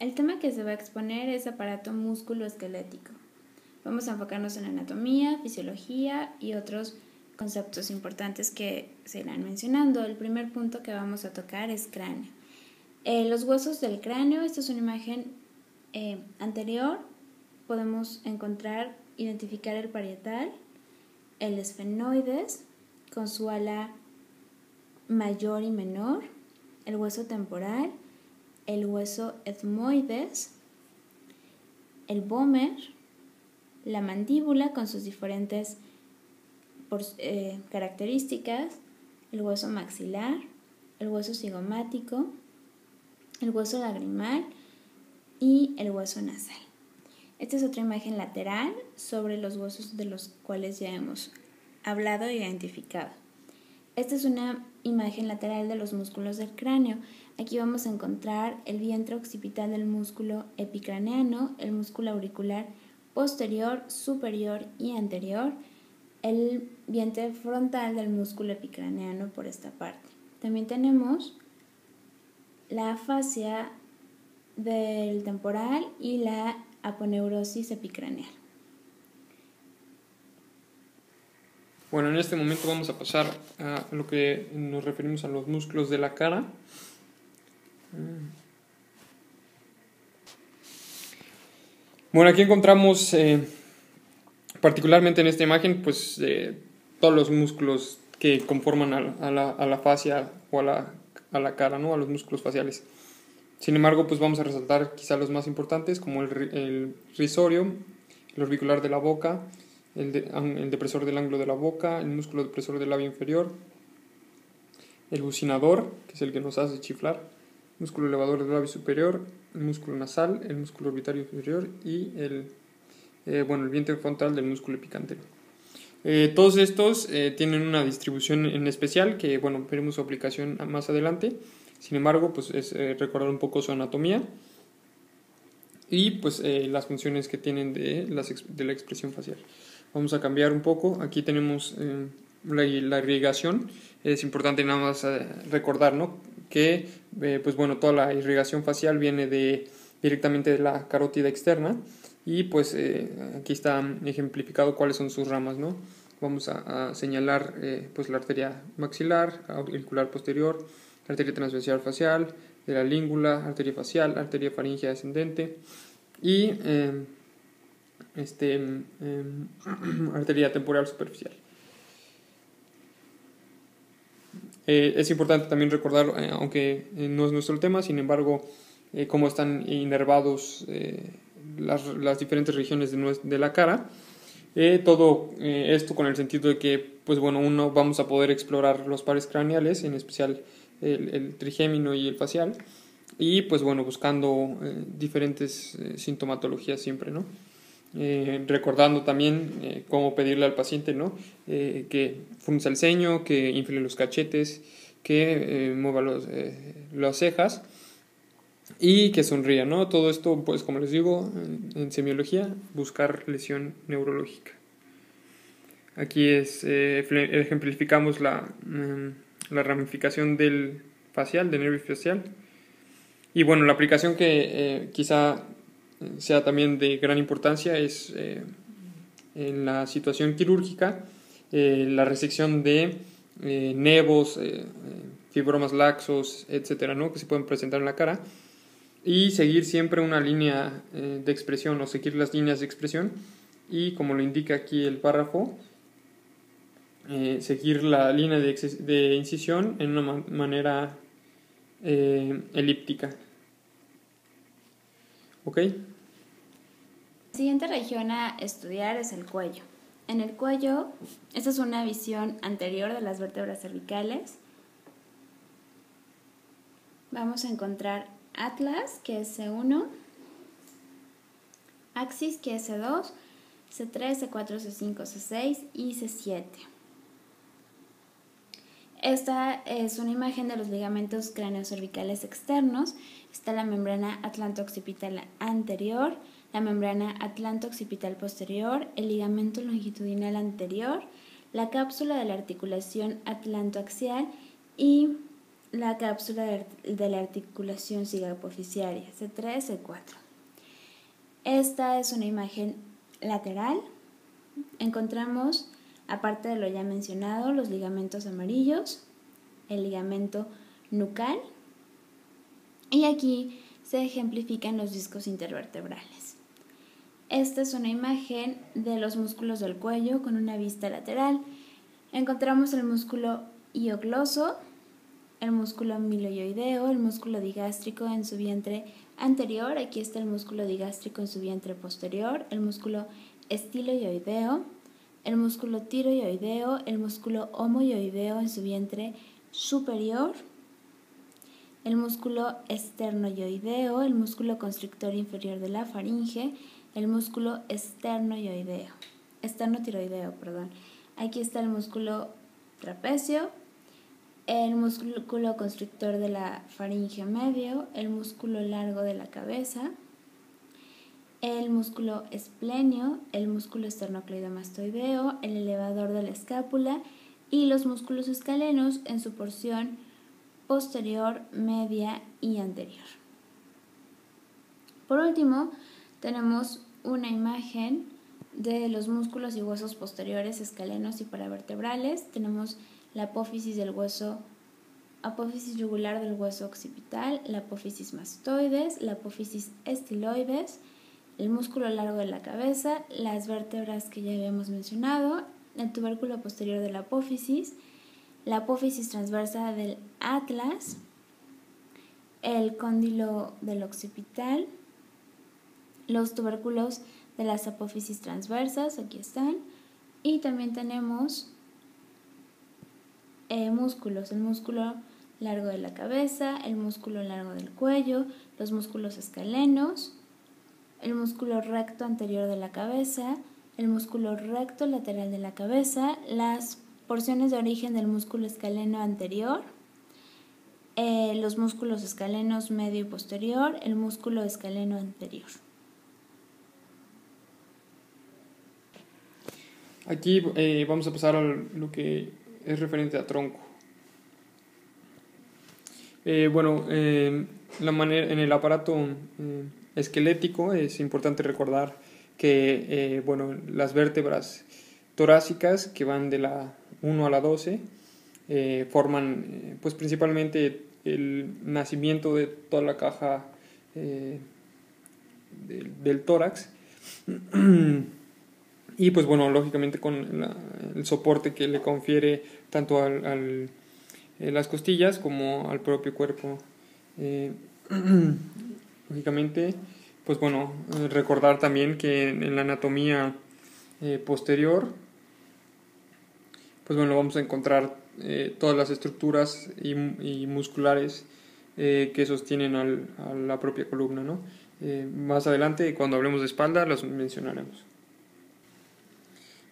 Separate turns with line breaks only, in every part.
El tema que se va a exponer es aparato músculo-esquelético. Vamos a enfocarnos en anatomía, fisiología y otros conceptos importantes que se irán mencionando. El primer punto que vamos a tocar es cráneo. Los huesos del cráneo, esta es una imagen anterior. Podemos identificar el parietal, el esfenoides con su ala mayor y menor, el hueso temporal, el hueso etmoides, el vómer, la mandíbula con sus diferentes características, el hueso maxilar, el hueso cigomático, el hueso lagrimal y el hueso nasal. Esta es otra imagen lateral sobre los huesos de los cuales ya hemos hablado e identificado. Esta es una imagen lateral de los músculos del cráneo. Aquí vamos a encontrar el vientre occipital del músculo epicraneano, el músculo auricular posterior, superior y anterior, el vientre frontal del músculo epicraneano por esta parte. También tenemos la fascia del temporal y la aponeurosis epicraneal.
Bueno, en este momento vamos a pasar a lo que nos referimos a los músculos de la cara. Bueno, aquí encontramos particularmente en esta imagen pues todos los músculos que conforman a la fascia o a la cara, ¿no? A los músculos faciales. Sin embargo, pues vamos a resaltar quizá los más importantes como el risorio, el orbicular de la boca, el depresor del ángulo de la boca, el músculo depresor del labio inferior, el bucinador, que es el que nos hace chiflar, el músculo elevador del labio superior, el músculo nasal, el músculo orbitario inferior y el vientre frontal del músculo epicantero. Todos estos tienen una distribución en especial que, veremos su aplicación más adelante. Sin embargo, pues es recordar un poco su anatomía y pues las funciones que tienen de la expresión facial. Vamos a cambiar un poco. Aquí tenemos la irrigación. Es importante nada más recordar, ¿no? Que toda la irrigación facial viene directamente de la carótida externa y pues aquí está ejemplificado cuáles son sus ramas, ¿no? Vamos a señalar la arteria maxilar, auricular posterior, arteria transversal facial, de la língula, arteria facial, arteria faríngea descendente y arteria temporal superficial. Es importante también recordar, aunque no es nuestro tema, sin embargo, cómo están inervados las diferentes regiones de la cara. Todo esto con el sentido de que, uno vamos a poder explorar los pares craneales, en especial el trigémino y el facial, y buscando diferentes sintomatologías siempre, ¿no? Recordando también cómo pedirle al paciente, ¿no? Que frunza el ceño, que infle los cachetes, que mueva las cejas y que sonría, ¿no? Todo esto, pues como les digo, en semiología, buscar lesión neurológica. Aquí ejemplificamos la ramificación del nervio facial. Y la aplicación que quizá sea también de gran importancia es en la situación quirúrgica, la resección de nevos, fibromas laxos, etcétera, ¿no? Que se pueden presentar en la cara, y seguir siempre una línea de expresión o seguir las líneas de expresión y, como lo indica aquí el párrafo, seguir la línea de incisión en una manera elíptica. ¿Ok?
La siguiente región a estudiar es el cuello. En el cuello, esta es una visión anterior de las vértebras cervicales. Vamos a encontrar atlas, que es C1, axis, que es C2, C3, C4, C5, C6 y C7. Esta es una imagen de los ligamentos craneocervicales externos. Está la membrana atlanto-occipital anterior, la membrana atlanto-occipital posterior, el ligamento longitudinal anterior, la cápsula de la articulación atlantoaxial y la cápsula de la articulación cigoapofisiaria, C3, C4. Esta es una imagen lateral. Encontramos, aparte de lo ya mencionado, los ligamentos amarillos, el ligamento nucal, y aquí se ejemplifican los discos intervertebrales. Esta es una imagen de los músculos del cuello con una vista lateral. Encontramos el músculo hiogloso, el músculo miloioideo, el músculo digástrico en su vientre anterior, aquí está el músculo digástrico en su vientre posterior, el músculo estiloioideo, el músculo tiroioideo, el músculo homoioideo en su vientre superior, el músculo esternoioideo, el músculo constrictor inferior de la faringe, el músculo esternotiroideo. Aquí está el músculo trapecio, el músculo constrictor de la faringe medio, el músculo largo de la cabeza, el músculo esplenio, el músculo esternocleidomastoideo, el elevador de la escápula y los músculos escalenos en su porción posterior, media y anterior. Por último, tenemos una imagen de los músculos y huesos posteriores, escalenos y paravertebrales. Tenemos la apófisis del hueso, apófisis yugular del hueso occipital, la apófisis mastoides, la apófisis estiloides, el músculo largo de la cabeza, las vértebras que ya habíamos mencionado, el tubérculo posterior de la apófisis, la apófisis transversa del atlas, el cóndilo del occipital, los tubérculos de las apófisis transversas, aquí están, y también tenemos músculos, el músculo largo de la cabeza, el músculo largo del cuello, los músculos escalenos, el músculo recto anterior de la cabeza, el músculo recto lateral de la cabeza, las porciones de origen del músculo escaleno anterior, los músculos escalenos medio y posterior, el músculo escaleno anterior.
Aquí vamos a pasar a lo que es referente a tronco. En el aparato esquelético es importante recordar que las vértebras torácicas, que van de la 1 a la 12, forman pues principalmente el nacimiento de toda la caja del tórax. Y pues lógicamente con el soporte que le confiere tanto a las costillas como al propio cuerpo. Lógicamente, pues recordar también que en la anatomía posterior, pues vamos a encontrar todas las estructuras y musculares que sostienen a la propia columna, ¿no? Más adelante, cuando hablemos de espalda, las mencionaremos.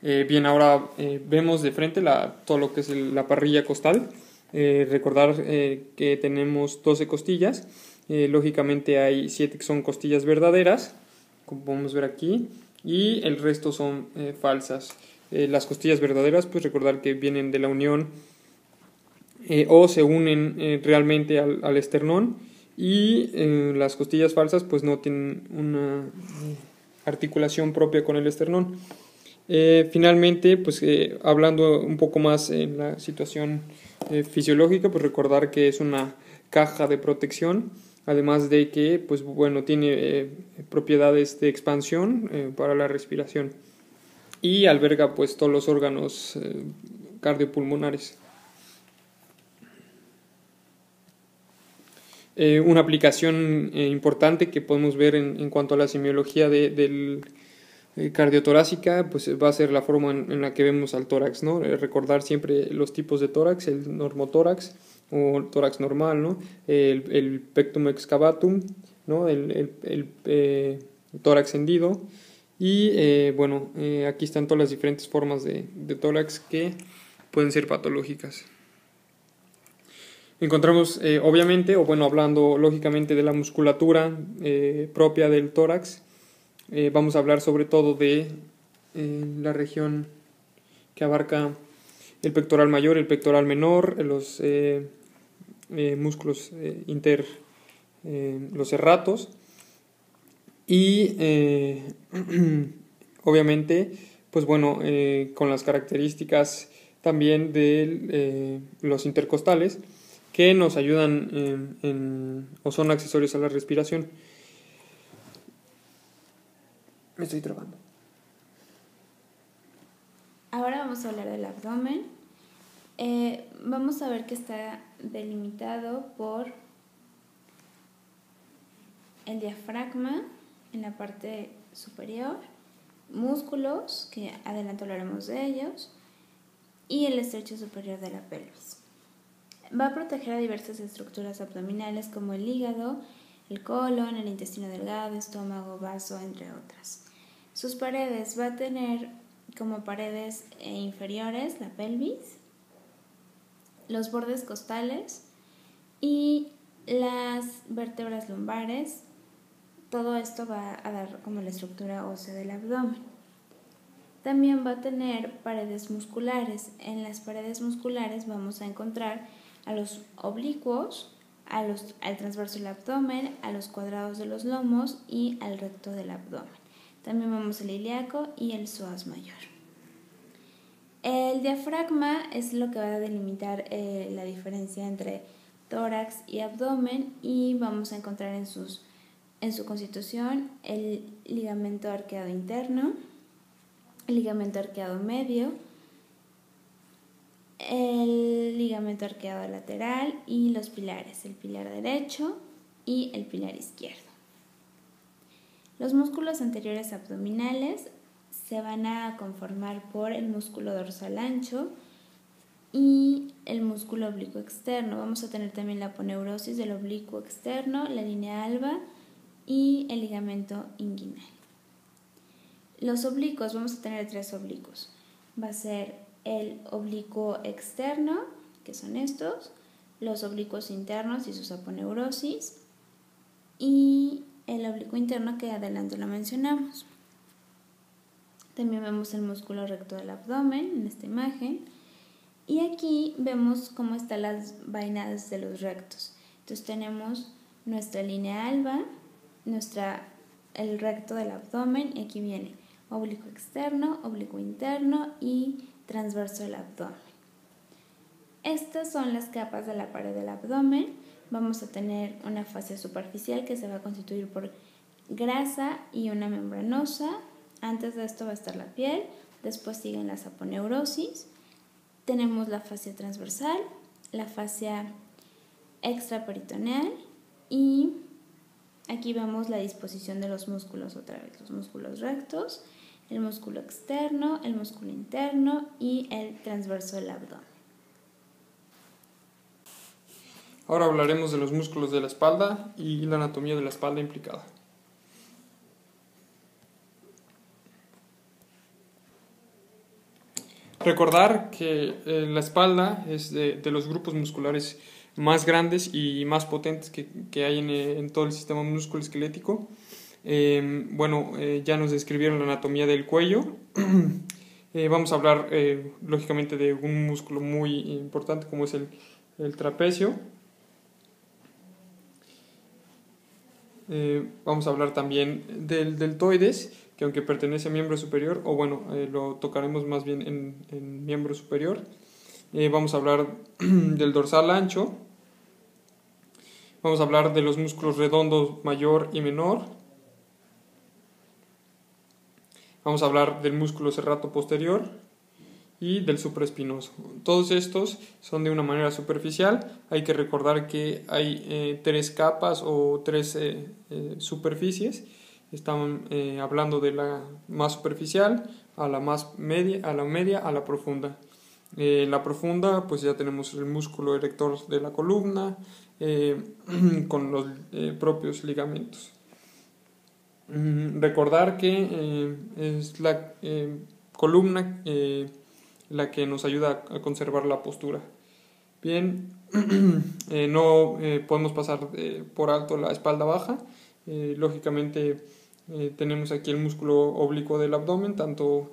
Bien, ahora vemos de frente todo lo que es la parrilla costal. Recordar que tenemos 12 costillas. Lógicamente hay 7 que son costillas verdaderas, como podemos ver aquí, y el resto son falsas. Las costillas verdaderas, pues recordar que vienen de la unión o se unen realmente al esternón, y las costillas falsas pues no tienen una articulación propia con el esternón. Finalmente, pues hablando un poco más en la situación fisiológica, pues recordar que es una caja de protección, además de que pues tiene propiedades de expansión para la respiración, y alberga pues todos los órganos cardiopulmonares. Una aplicación importante que podemos ver en cuanto a la semiología del cardiotorácica, pues va a ser la forma en la que vemos al tórax, ¿no? Recordar siempre los tipos de tórax: el normotórax o tórax normal, ¿no? El pectum excavatum, ¿no? El tórax hendido, y aquí están todas las diferentes formas de tórax que pueden ser patológicas. Encontramos obviamente, hablando lógicamente de la musculatura propia del tórax, vamos a hablar sobre todo de la región que abarca el pectoral mayor, el pectoral menor, los músculos los serratos, y obviamente pues bueno, con las características también de los intercostales, que nos ayudan o son accesorios a la respiración. Me estoy trabando.
Ahora vamos a hablar del abdomen. Vamos a ver que está delimitado por el diafragma en la parte superior, músculos, que adelante hablaremos de ellos, y el estrecho superior de la pelvis. Va a proteger a diversas estructuras abdominales como el hígado, el colon, el intestino delgado, estómago, vaso, entre otras. Sus paredes va a tener como paredes inferiores la pelvis, los bordes costales y las vértebras lumbares. Todo esto va a dar como la estructura ósea del abdomen. También va a tener paredes musculares. En las paredes musculares vamos a encontrar a los oblicuos, al transverso del abdomen, a los cuadrados de los lomos y al recto del abdomen. También vemos el ilíaco y el psoas mayor. El diafragma es lo que va a delimitar la diferencia entre tórax y abdomen, y vamos a encontrar en su constitución el ligamento arqueado interno, el ligamento arqueado medio, el ligamento arqueado lateral y los pilares, el pilar derecho y el pilar izquierdo. Los músculos anteriores abdominales se van a conformar por el músculo dorsal ancho y el músculo oblicuo externo. Vamos a tener también la aponeurosis del oblicuo externo, la línea alba y el ligamento inguinal. Los oblicuos, vamos a tener 3 oblicuos. Va a ser el oblicuo externo, que son estos, los oblicuos internos y sus aponeurosis, y el oblicuo interno, que adelante lo mencionamos. También vemos el músculo recto del abdomen en esta imagen, y aquí vemos cómo están las vainas de los rectos. Entonces tenemos nuestra línea alba, el recto del abdomen, y aquí viene oblicuo externo, oblicuo interno y transverso del abdomen. Estas son las capas de la pared del abdomen. Vamos a tener una fascia superficial que se va a constituir por grasa y una membranosa. Antes de esto va a estar la piel, después siguen las aponeurosis. Tenemos la fascia transversal, la fascia extraperitoneal, y aquí vemos la disposición de los músculos otra vez, los músculos rectos, el músculo externo, el músculo interno y el transverso del abdomen.
Ahora hablaremos de los músculos de la espalda y la anatomía de la espalda implicada. Recordar que la espalda es de los grupos musculares más grandes y más potentes que hay en todo el sistema musculoesquelético. Ya nos describieron la anatomía del cuello. Vamos a hablar lógicamente de un músculo muy importante como es el trapecio. Vamos a hablar también del deltoides, que aunque pertenece a miembro superior, lo tocaremos más bien en miembro superior. Vamos a hablar del dorsal ancho. Vamos a hablar de los músculos redondos mayor y menor. Vamos a hablar del músculo serrato posterior y del supraespinoso. Todos estos son de una manera superficial. Hay que recordar que hay 3 capas o 3 superficies. Estamos hablando de la más superficial, a la más media, a la profunda. La profunda, pues ya tenemos el músculo erector de la columna con los propios ligamentos. Recordar que es la columna la que nos ayuda a conservar la postura. Bien, no podemos pasar por alto la espalda baja. Lógicamente tenemos aquí el músculo oblicuo del abdomen, tanto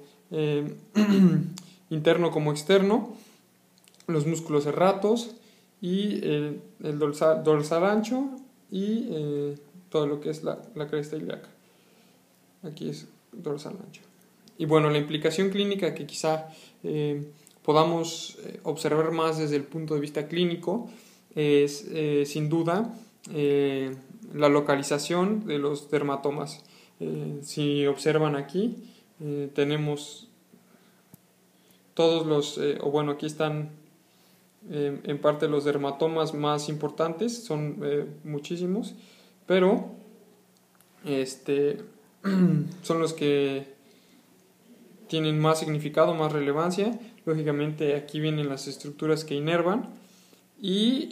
interno como externo, los músculos serratos y el dorsal ancho y todo lo que es la cresta ilíaca. Aquí es dorsal ancho. Y bueno, la implicación clínica que quizá podamos observar más desde el punto de vista clínico es sin duda la localización de los dermatomas. Si observan aquí, tenemos todos los, o bueno, aquí están en parte los dermatomas más importantes, son muchísimos, pero son los que tienen más significado, más relevancia. Lógicamente aquí vienen las estructuras que inervan y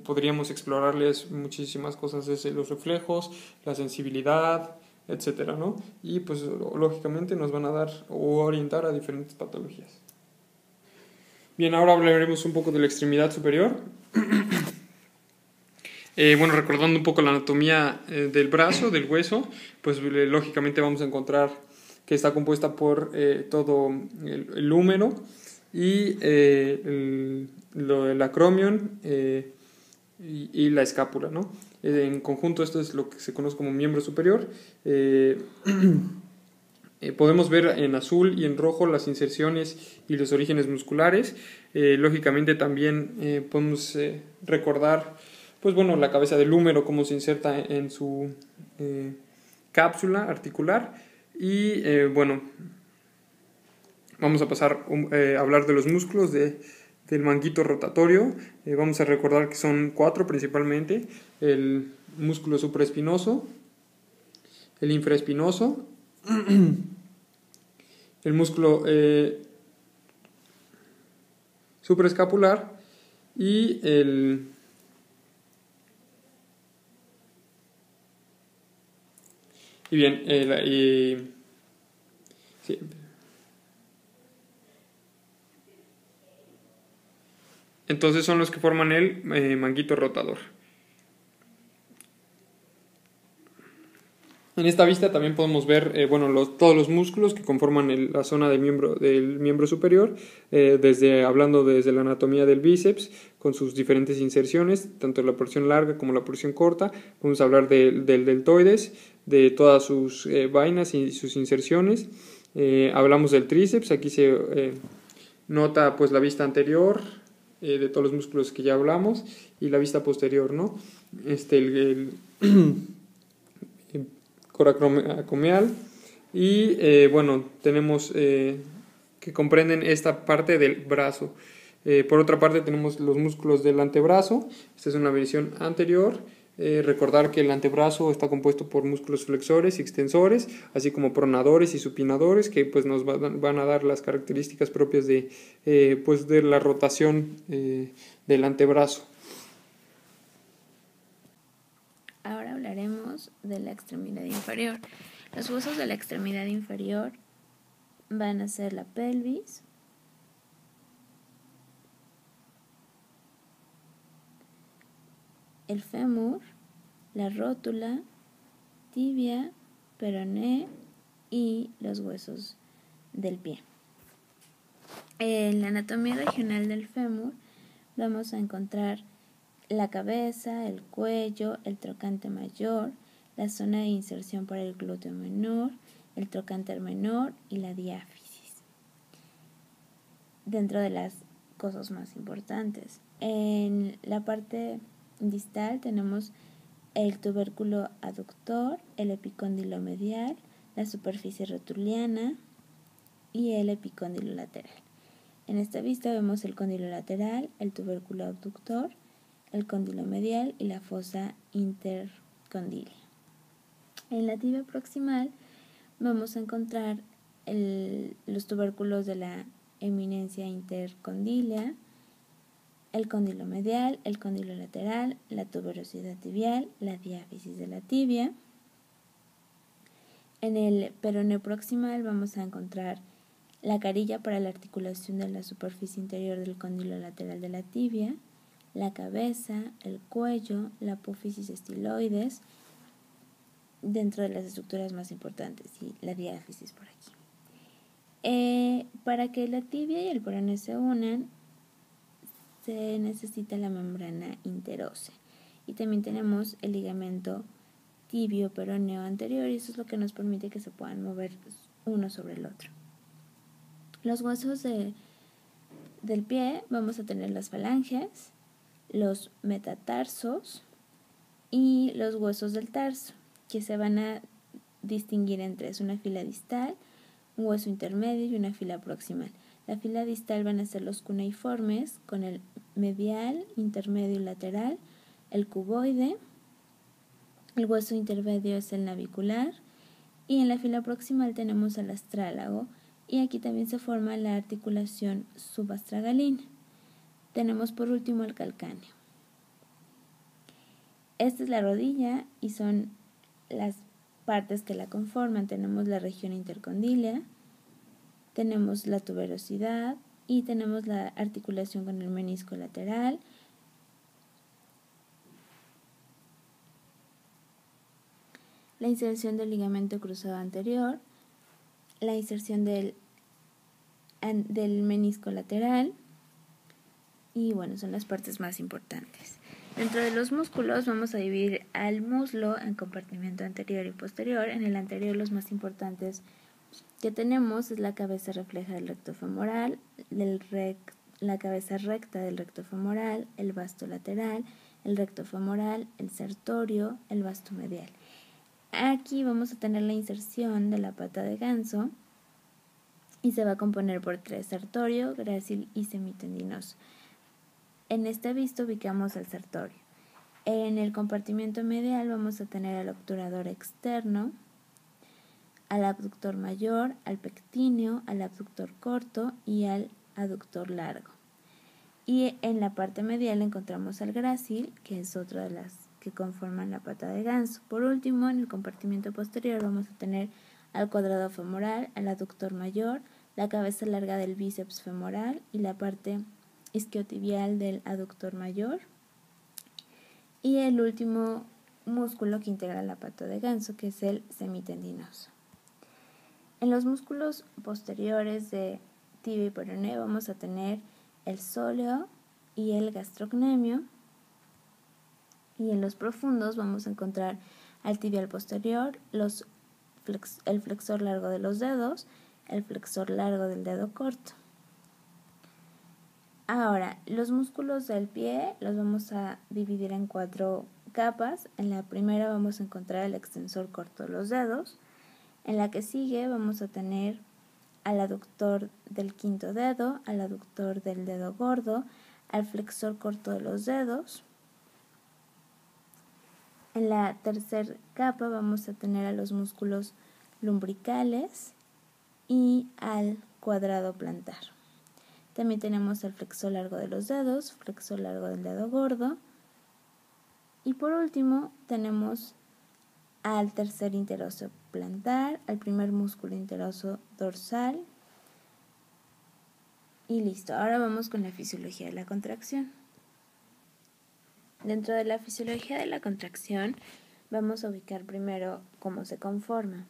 podríamos explorarles muchísimas cosas desde los reflejos, la sensibilidad, etcétera, ¿no? Y pues lógicamente nos van a dar o orientar a diferentes patologías. Bien, ahora hablaremos un poco de la extremidad superior. Recordando un poco la anatomía del brazo, del hueso, pues lógicamente vamos a encontrar que está compuesta por todo el húmero y el acromion y la escápula, ¿no? En conjunto esto es lo que se conoce como miembro superior. Podemos ver en azul y en rojo las inserciones y los orígenes musculares. Lógicamente también podemos recordar la cabeza del húmero, cómo se inserta en su cápsula articular. Y vamos a pasar a hablar de los músculos del manguito rotatorio. Vamos a recordar que son 4 principalmente: el músculo supraespinoso, el infraespinoso, el músculo supraescapular y sí. Entonces son los que forman el manguito rotador. En esta vista también podemos ver todos los músculos que conforman la zona del miembro superior, hablando desde la anatomía del bíceps, con sus diferentes inserciones, tanto la porción larga como la porción corta. Vamos a hablar del deltoides, de todas sus vainas y sus inserciones. Hablamos del tríceps, aquí se nota pues la vista anterior de todos los músculos que ya hablamos y la vista posterior, ¿no? Coracomial y tenemos que comprenden esta parte del brazo. Por otra parte tenemos los músculos del antebrazo. Esta es una versión anterior. Recordar que el antebrazo está compuesto por músculos flexores y extensores, así como pronadores y supinadores, que pues nos van a dar las características propias de la rotación del antebrazo.
Ahora hablaremos de la extremidad inferior. Los huesos de la extremidad inferior van a ser la pelvis, el fémur, la rótula, tibia, peroné y los huesos del pie. En la anatomía regional del fémur vamos a encontrar la cabeza, el cuello, el trocánter mayor, la zona de inserción para el glúteo menor, el trocánter menor y la diáfisis. Dentro de las cosas más importantes, en la parte distal tenemos el tubérculo aductor, el epicóndilo medial, la superficie rotuliana y el epicóndilo lateral. En esta vista vemos el cóndilo lateral, el tubérculo abductor, el cóndilo medial y la fosa intercondilia. En la tibia proximal vamos a encontrar los tubérculos de la eminencia intercondilia, el cóndilo medial, el cóndilo lateral, la tuberosidad tibial, la diáfisis de la tibia. En el peroné proximal vamos a encontrar la carilla para la articulación de la superficie interior del cóndilo lateral de la tibia, la cabeza, el cuello, la apófisis estiloides, dentro de las estructuras más importantes, y la diáfisis por aquí. Para que la tibia y el peroné se unan, se necesita la membrana interósea. Y también tenemos el ligamento tibio peroneo anterior, y eso es lo que nos permite que se puedan mover uno sobre el otro. Los huesos del pie, vamos a tener las falanges, los metatarsos y los huesos del tarso, que se van a distinguir en tres: una fila distal, un hueso intermedio y una fila proximal. La fila distal van a ser los cuneiformes, con el medial, intermedio y lateral, el cuboide. El hueso intermedio es el navicular, y en la fila proximal tenemos el astrálago, y aquí también se forma la articulación subastragalina. Tenemos por último el calcáneo. Esta es la rodilla y son las partes que la conforman. Tenemos la región intercondílea, tenemos la tuberosidad y tenemos la articulación con el menisco lateral. La inserción del ligamento cruzado anterior, la inserción del menisco lateral, y bueno, son las partes más importantes. Dentro de los músculos vamos a dividir al muslo en compartimiento anterior y posterior. En el anterior, los más importantes que tenemos es la cabeza refleja del recto femoral, la cabeza recta del recto femoral, el vasto lateral, el recto femoral, el certorio, el vasto medial. Aquí vamos a tener la inserción de la pata de ganso y se va a componer por tres: certorio, grácil y semitendinoso. En esta vista ubicamos el certorio. En el compartimiento medial vamos a tener al obturador externo, al abductor mayor, al pectíneo, al abductor corto y al aductor largo. Y en la parte medial encontramos al grácil, que es otra de las que conforman la pata de ganso. Por último, en el compartimiento posterior vamos a tener al cuadrado femoral, al aductor mayor, la cabeza larga del bíceps femoral y la parte isquiotibial del aductor mayor, y el último músculo que integra la pata de ganso, que es el semitendinoso. En los músculos posteriores de tibia y peroneo vamos a tener el sóleo y el gastrocnemio, y en los profundos vamos a encontrar al tibial posterior, el flexor largo de los dedos, el flexor largo del dedo corto. Ahora, los músculos del pie los vamos a dividir en 4 capas. En la primera vamos a encontrar el extensor corto de los dedos. En la que sigue vamos a tener al aductor del quinto dedo, al aductor del dedo gordo, al flexor corto de los dedos. En la tercera capa vamos a tener a los músculos lumbricales y al cuadrado plantar. También tenemos el flexor largo de los dedos, flexor largo del dedo gordo. Y por último tenemos al tercer interoso plantar, al primer músculo interoso dorsal. Y listo, ahora vamos con la fisiología de la contracción. Dentro de la fisiología de la contracción vamos a ubicar primero cómo se conforma.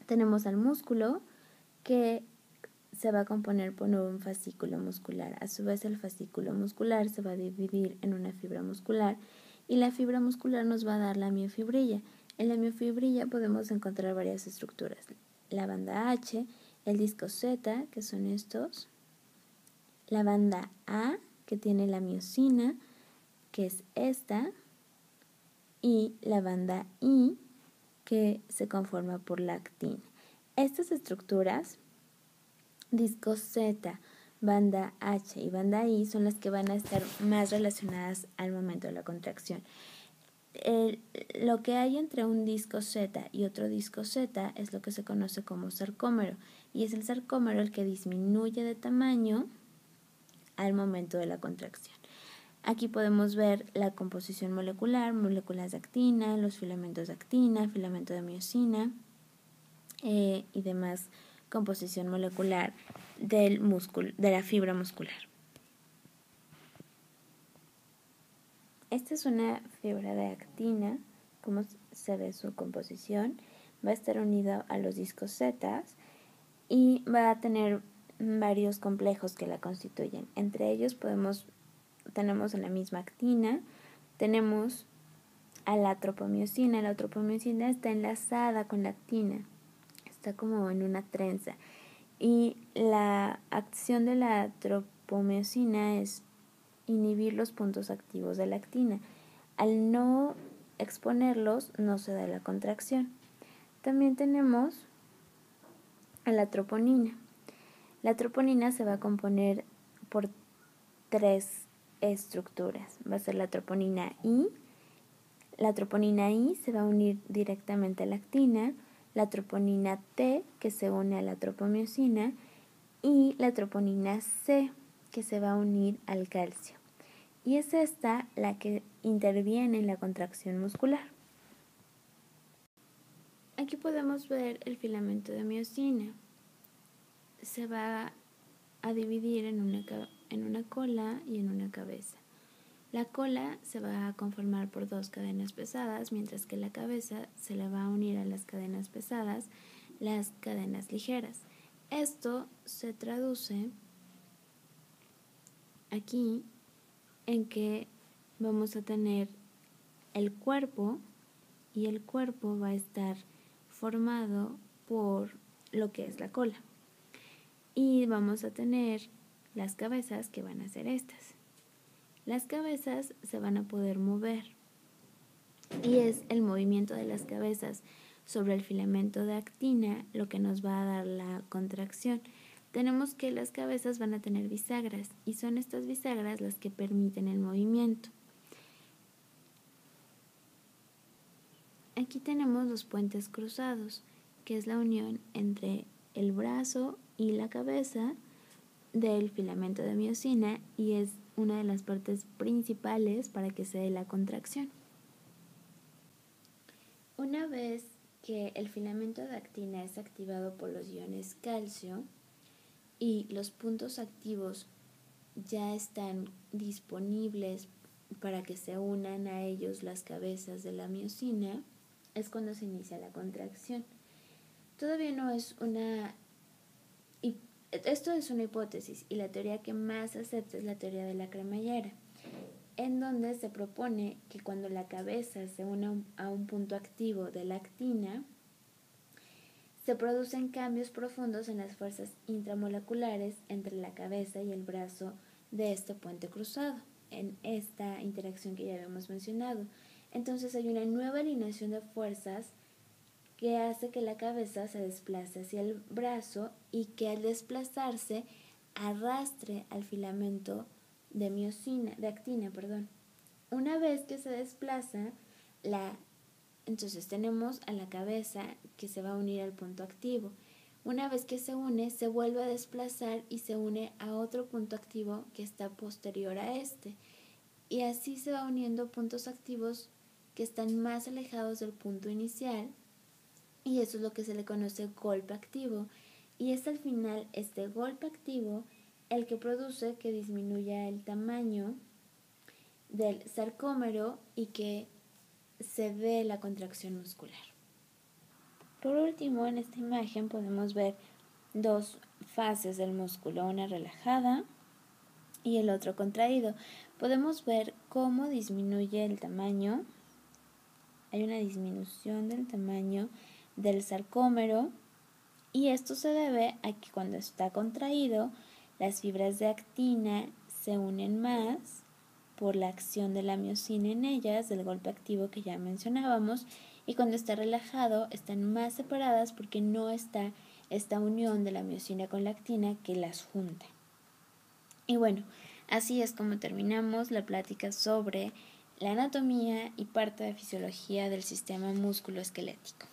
Tenemos al músculo, que se va a componer por un fascículo muscular. A su vez, el fascículo muscular se va a dividir en una fibra muscular, y la fibra muscular nos va a dar la miofibrilla. En la miofibrilla podemos encontrar varias estructuras: la banda H, el disco Z, que son estos, la banda A, que tiene la miosina, que es esta, y la banda I, que se conforma por la actina. Estas estructuras, disco Z, banda H y banda I, son las que van a estar más relacionadas al momento de la contracción. Lo que hay entre un disco Z y otro disco Z es lo que se conoce como sarcómero, y es el sarcómero el que disminuye de tamaño al momento de la contracción. Aquí podemos ver la composición molecular, moléculas de actina, los filamentos de actina, filamento de miosina y demás composición molecular del músculo, de la fibra muscular. Esta es una fibra de actina. Como se ve su composición, va a estar unida a los discos Z y va a tener varios complejos que la constituyen. Entre ellos tenemos en la misma actina, tenemos a la tropomiosina. La tropomiosina está enlazada con la actina, está como en una trenza. Y la acción de la tropomiosina es inhibir los puntos activos de la actina. Al no exponerlos, no se da la contracción. También tenemos a la troponina. La troponina se va a componer por 3 estructuras. Va a ser la troponina I. La troponina I se va a unir directamente a la actina, la troponina T, que se une a la tropomiosina, y la troponina C, que se va a unir al calcio. Y es esta la que interviene en la contracción muscular. Aquí podemos ver el filamento de miosina. Se va a dividir en una cola y en una cabeza. La cola se va a conformar por 2 cadenas pesadas, mientras que la cabeza se le va a unir a las cadenas pesadas las cadenas ligeras. Esto se traduce aquí en que vamos a tener el cuerpo, y el cuerpo va a estar formado por lo que es la cola. Y vamos a tener las cabezas, que van a ser estas. Las cabezas se van a poder mover, y es el movimiento de las cabezas sobre el filamento de actina lo que nos va a dar la contracción. Tenemos que las cabezas van a tener bisagras, y son estas bisagras las que permiten el movimiento. Aquí tenemos los puentes cruzados, que es la unión entre el brazo y la cabeza del filamento de miosina, y es una de las partes principales para que se dé la contracción. Una vez que el filamento de actina es activado por los iones calcio y los puntos activos ya están disponibles para que se unan a ellos las cabezas de la miosina, es cuando se inicia la contracción. Todavía no es esto es una hipótesis, y la teoría que más se acepta es la teoría de la cremallera, en donde se propone que cuando la cabeza se une a un punto activo de la actina, se producen cambios profundos en las fuerzas intramoleculares entre la cabeza y el brazo de este puente cruzado, en esta interacción que ya habíamos mencionado. Entonces hay una nueva alineación de fuerzas que hace que la cabeza se desplace hacia el brazo, y que al desplazarse arrastre al filamento de actina. Una vez que se desplaza, entonces tenemos a la cabeza que se va a unir al punto activo. Una vez que se une, se vuelve a desplazar y se une a otro punto activo que está posterior a este. Y así se va uniendo puntos activos que están más alejados del punto inicial, y eso es lo que se le conoce golpe activo. Y es al final este golpe activo el que produce que disminuya el tamaño del sarcómero y que se dé la contracción muscular. Por último, en esta imagen podemos ver 2 fases del músculo, una relajada y el otro contraído. Podemos ver cómo disminuye el tamaño. Hay una disminución del tamaño del sarcómero, y esto se debe a que cuando está contraído, las fibras de actina se unen más por la acción de la miosina en ellas, del golpe activo que ya mencionábamos, y cuando está relajado están más separadas porque no está esta unión de la miosina con la actina que las junta. Y bueno, así es como terminamos la plática sobre la anatomía y parte de fisiología del sistema musculoesquelético.